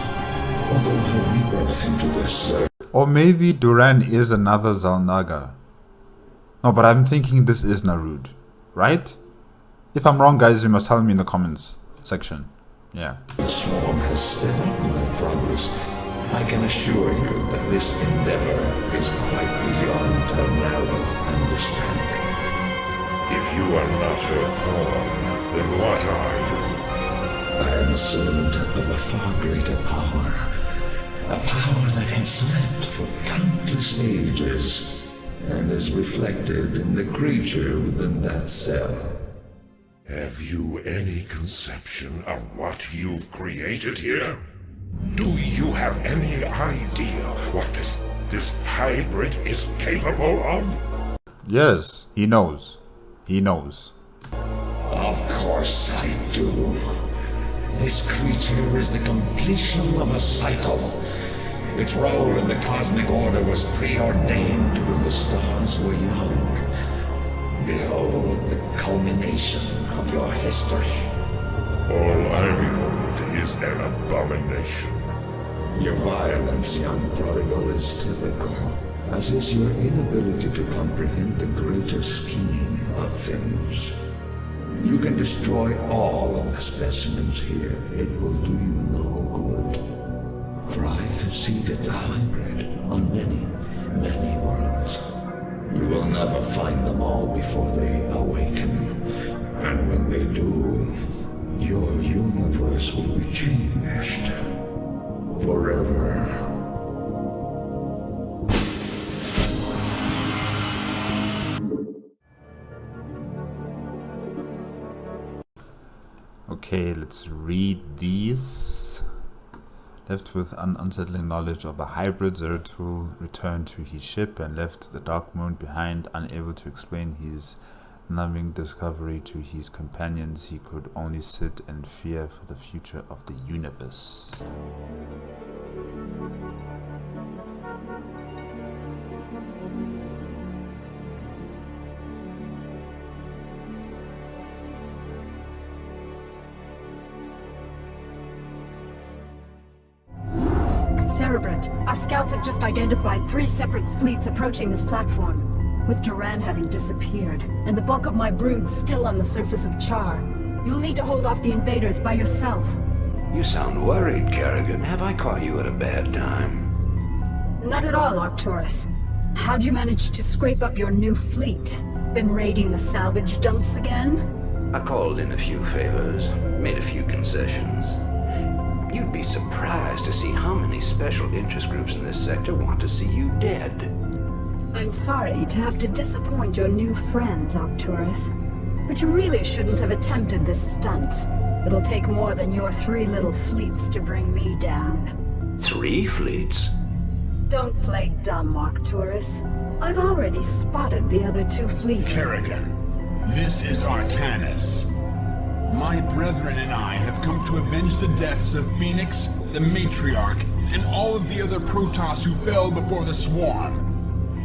Although her rebirth into this Or maybe Duran is another Xelnaga. No, but I'm thinking this is Narud, right? If I'm wrong, guys, you must tell me in the comments section. Yeah. The swarm has sped up my progress. I can assure you that this endeavor is quite beyond a narrow understanding. If you are not her pawn, then what are you? I am a servant of a far greater power. A power that has slept for countless ages and is reflected in the creature within that cell. Have you any conception of what you've created here? Do you have any idea what this hybrid is capable of? Yes, he knows. He knows. Of course I do. This creature is the completion of a cycle. Its role in the cosmic order was preordained when the stars were young. Behold the culmination of your history. All I behold is an abomination. Your violence, young prodigal, is typical, as is your inability to comprehend the greater scheme of things. You can destroy all of the specimens here. It will do you no good. For I have seeded the hybrid on many, many worlds. You will never find them all before they awaken. And when they do, your universe will be changed. Forever. Okay, let's read these. Left with an unsettling knowledge of the hybrid, Zeratul returned to his ship and left the Dark Moon behind, unable to explain his numbing discovery to his companions. He could only sit and fear for the future of the universe. Cerebrant, our scouts have just identified 3 separate fleets approaching this platform, with Duran having disappeared, and the bulk of my broods still on the surface of Char. You'll need to hold off the invaders by yourself. You sound worried, Kerrigan. Have I caught you at a bad time? Not at all, Arcturus. How'd you manage to scrape up your new fleet? Been raiding the salvage dumps again? I called in a few favors, made a few concessions. You'd be surprised to see how many special interest groups in this sector want to see you dead. I'm sorry to have to disappoint your new friends, Arcturus. But you really shouldn't have attempted this stunt. It'll take more than your 3 little fleets to bring me down. 3 fleets? Don't play dumb, Arcturus. I've already spotted the other 2 fleets. Kerrigan, this is Artanis. My brethren and I have come to avenge the deaths of Phoenix, the Matriarch, and all of the other Protoss who fell before the Swarm.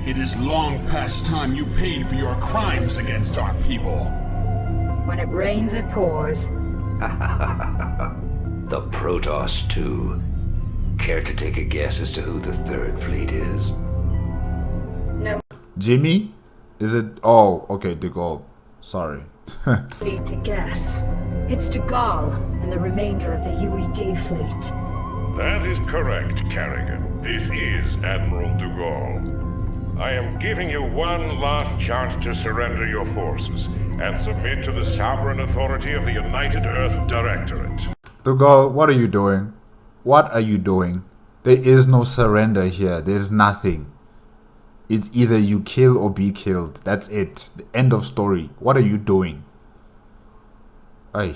It is long past time you paid for your crimes against our people. When it rains, it pours. The Protoss, too. Care to take a guess as to who the 3rd fleet is? No. Jimmy? Is it? Oh, okay, De Gaulle. Sorry. Need to guess. It's Dugal and the remainder of the UED fleet. That is correct, Kerrigan. This is Admiral Dugal. I am giving you one last chance to surrender your forces and submit to the sovereign authority of the United Earth Directorate. De Gaulle, what are you doing? What are you doing? There is no surrender here. There's nothing. It's either you kill or be killed. That's it. The end of story. What are you doing? Ay.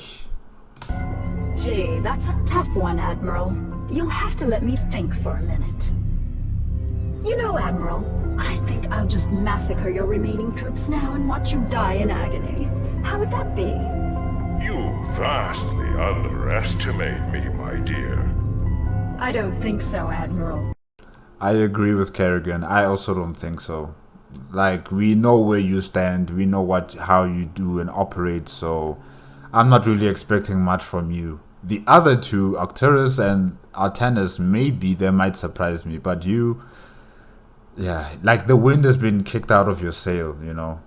Gee, that's a tough one, Admiral. You'll have to let me think for a minute. You know, Admiral, I think I'll just massacre your remaining troops now and watch you die in agony. How would that be? You vastly underestimate me, my dear. I don't think so, Admiral. I agree with Kerrigan. I also don't think so. Like, we know where you stand. We know how you do and operate, so I'm not really expecting much from you. The other 2, Arcturus and Artanis, maybe they might surprise me, but you, yeah, like the wind has been kicked out of your sail, you know.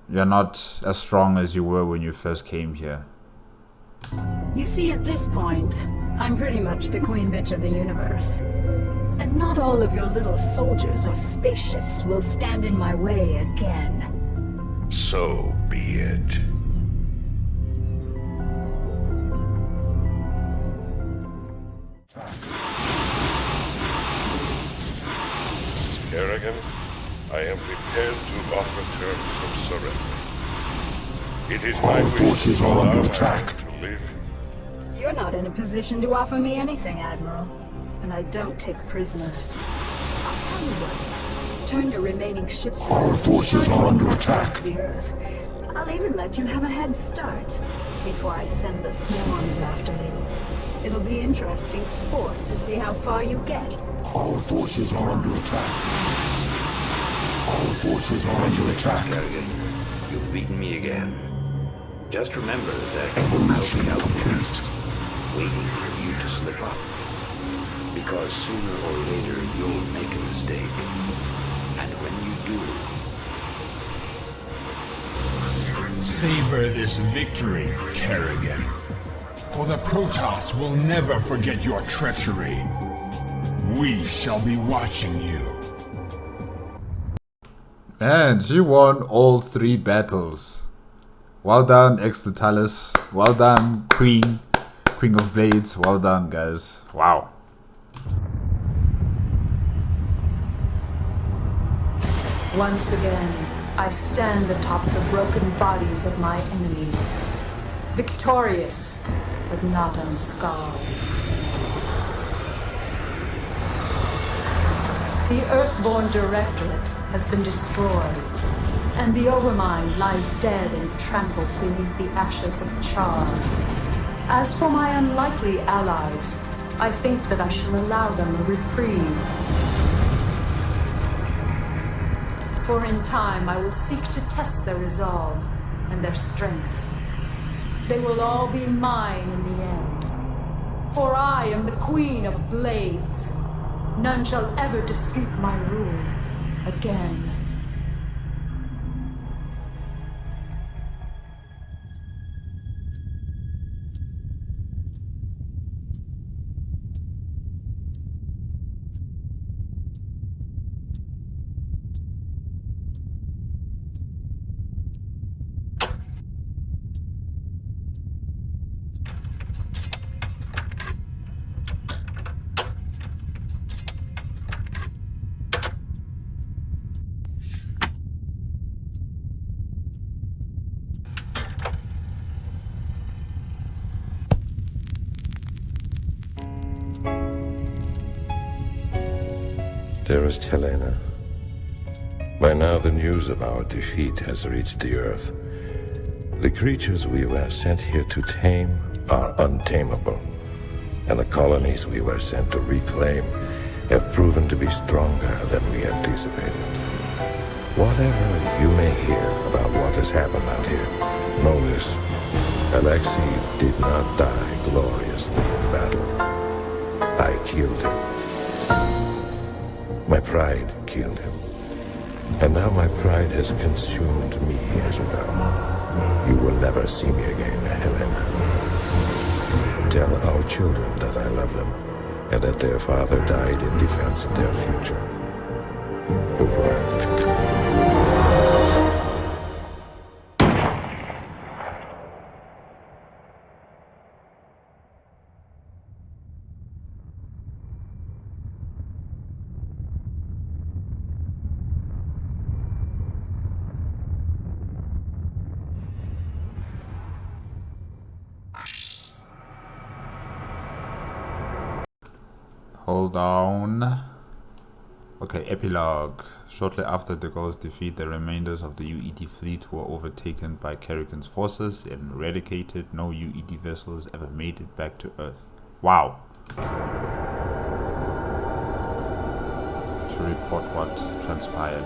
You're not as strong as you were when you first came here. You see, at this point, I'm pretty much the queen bitch of the universe. And not all of your little soldiers or spaceships will stand in my way again. So be it. Kerrigan, I I am prepared to offer terms of surrender. It is my Our wish forces to are allow under my attack. men to live. You're not in a position to offer me anything, Admiral. And I don't take prisoners. I'll tell you what. Turn your remaining ships Our around. forces are under attack. The Earth. I'll even let you have a head start before I send the swarms after you. It'll be interesting sport to see how far you get. Our forces are under attack. Our forces are under attack. Kerrigan, you've beaten me again. Just remember that I'll be out there, waiting for you to slip up. Because sooner or later you'll make a mistake. And when you do... Savor this victory, Kerrigan. For the Protoss will never forget your treachery. We shall be watching you. Man, she won all 3 battles. Well done, xLetalis. Well done, Queen of Blades. Well done, guys. Wow. Once again, I stand atop the broken bodies of my enemies. Victorious, but not unscarred. The Earthborn Directorate has been destroyed, and the Overmind lies dead and trampled beneath the ashes of Char. As for my unlikely allies, I think that I shall allow them a reprieve. For in time I will seek to test their resolve and their strengths. They will all be mine in the end. For I am the Queen of Blades. None shall ever dispute my rule again. Dearest Helena, by now the news of our defeat has reached the Earth. The creatures we were sent here to tame are untamable, and the colonies we were sent to reclaim have proven to be stronger than we anticipated. Whatever you may hear about what has happened out here, know this: Alexei did not die gloriously in battle. I killed him. My pride killed him. And now my pride has consumed me as well. You will never see me again, Helena. Tell our children that I love them, and that their father died in defense of their future. Over. Hold on. Okay, epilogue. Shortly after the Gauls defeat, the remainders of the UED fleet were overtaken by Kerrigan's forces and eradicated. No UED vessels ever made it back to Earth. Wow. To report what transpired.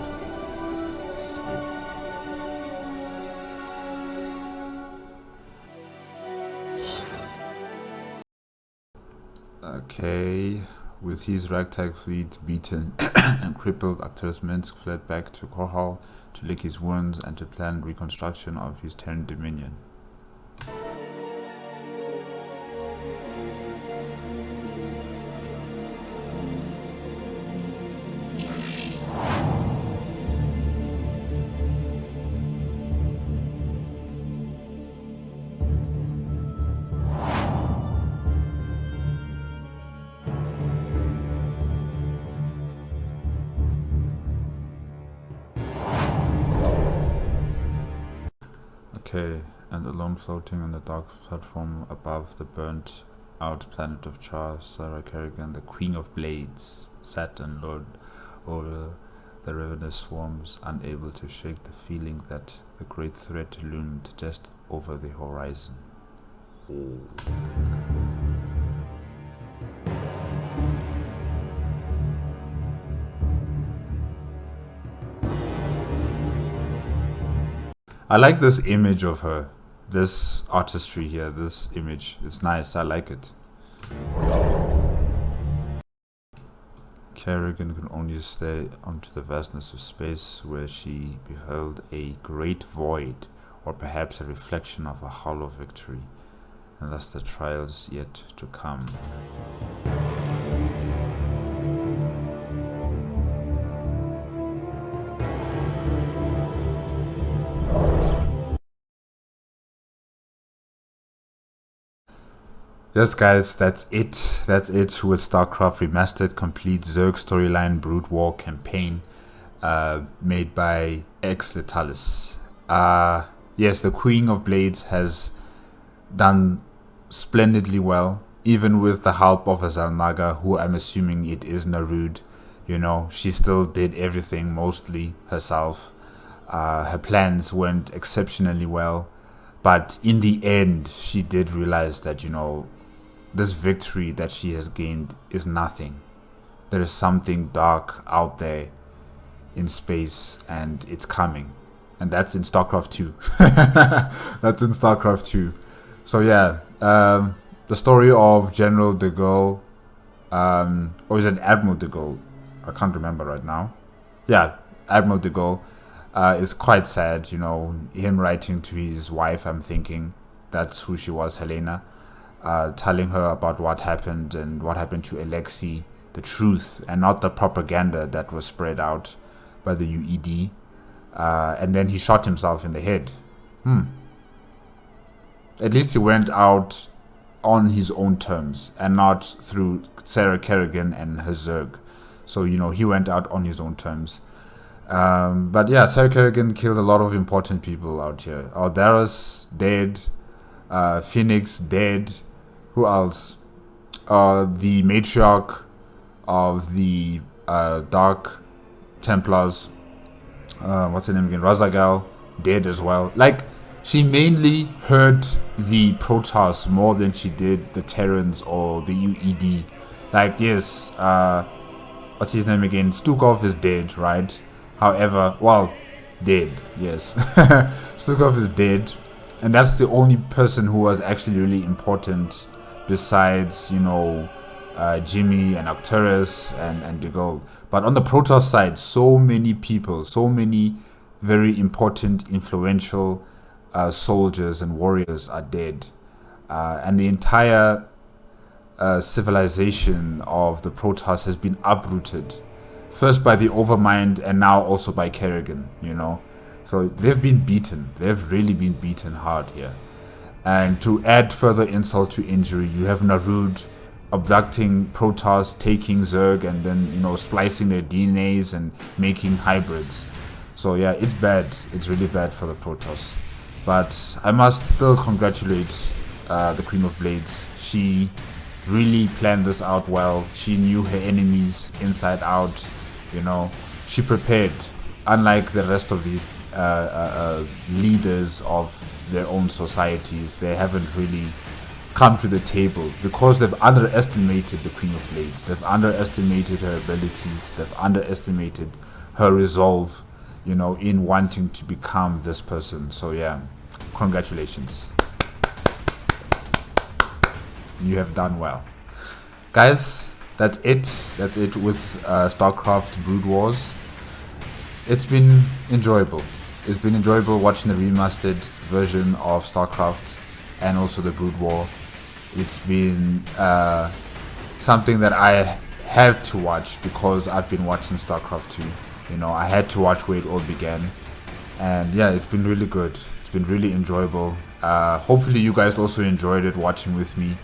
Okay. With his ragtag fleet beaten and crippled, Arcturus Minsk fled back to Korhal to lick his wounds and to plan reconstruction of his Terran dominion. Okay, and alone floating on the dark platform above the burnt out planet of Char, Sarah Kerrigan, the Queen of Blades, sat and lord over the ravenous swarms, unable to shake the feeling that the great threat loomed just over the horizon. Oh. I like this image of her, this artistry here, this image. It's nice, I like it. Kerrigan could only stare onto the vastness of space, where she beheld a great void, or perhaps a reflection of a hollow victory, and thus the trials yet to come. Yes, guys, that's it. That's it with Starcraft Remastered, complete Zerg storyline Brood War campaign, made by xLetalis. Yes, the Queen of Blades has done splendidly well, even with the help of a Zalnaga, who I'm assuming it is Narud. You know, she still did everything mostly herself. Her plans went exceptionally well, but in the end, she did realize that, you know, this victory that she has gained is nothing. There is something dark out there in space, and it's coming. And that's in StarCraft 2. That's in StarCraft 2. So yeah, the story of General de Gaulle, or is it Admiral de Gaulle? I can't remember right now. Yeah, Admiral de Gaulle is quite sad, you know, him writing to his wife, I'm thinking that's who she was, Helena. Telling her about what happened and what happened to Alexei, the truth, and not the propaganda that was spread out by the UED. And then he shot himself in the head. At least he went out on his own terms and not through Sarah Kerrigan and her Zerg. So, you know, he went out on his own terms. But yeah, Sarah Kerrigan killed a lot of important people out here. Aldaris dead. Phoenix dead. Who else? The matriarch of the Dark Templars, what's her name again? Razagal, dead as well. Like, she mainly hurt the Protoss more than she did the Terrans or the UED. Like, yes, what's his name again? Stukov is dead, right? However, well, dead, yes. Stukov is dead. And that's the only person who was actually really important besides, you know, Jimmy and Arcturus and de Gaulle. But on the Protoss side, so many people, so many very important, influential soldiers and warriors are dead. And the entire civilization of the Protoss has been uprooted. First by the Overmind and now also by Kerrigan, you know. So they've been beaten. They've really been beaten hard here. And to add further insult to injury, you have Narud abducting Protoss, taking Zerg, and then, you know, splicing their DNAs and making hybrids. So yeah, it's bad. It's really bad for the Protoss. But I must still congratulate the Queen of Blades. She really planned this out well. She knew her enemies inside out. You know, she prepared. Unlike the rest of these leaders of their own societies, they haven't really come to the table because they've underestimated the Queen of Blades. They've underestimated her abilities. They've underestimated her resolve, you know, in wanting to become this person. So yeah, congratulations. You have done well. Guys, that's it. That's it with StarCraft Brood Wars. It's been enjoyable. It's been enjoyable watching the remastered version of StarCraft and also the Brood War. It's been something that I had to watch because I've been watching StarCraft 2. You know, I had to watch where it all began. And yeah, it's been really good. It's been really enjoyable. Hopefully you guys also enjoyed it watching with me.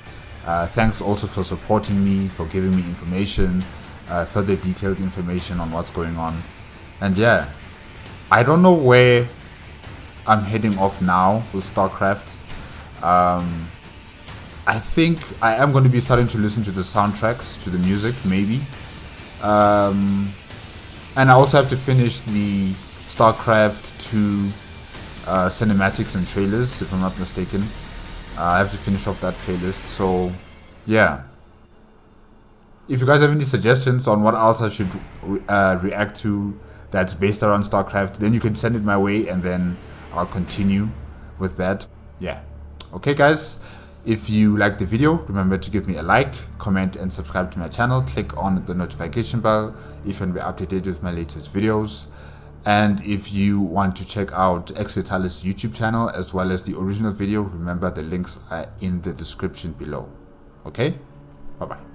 Thanks also for supporting me, for giving me information, further detailed information on what's going on. And yeah, I don't know where I'm heading off now with Starcraft. I think I am going to be starting to listen to the soundtracks, to the music, maybe. And I also have to finish the Starcraft 2 cinematics and trailers, if I'm not mistaken. I have to finish off that playlist, so yeah. If you guys have any suggestions on what else I should react to that's based around Starcraft, then you can send it my way and then I'll continue with that. Yeah. Okay guys, if you liked the video, remember to give me a like, comment and subscribe to my channel. Click on the notification bell if you want to be updated with my latest videos. And if you want to check out xLetalis YouTube channel as well as the original video, remember the links are in the description below. Okay? Bye bye.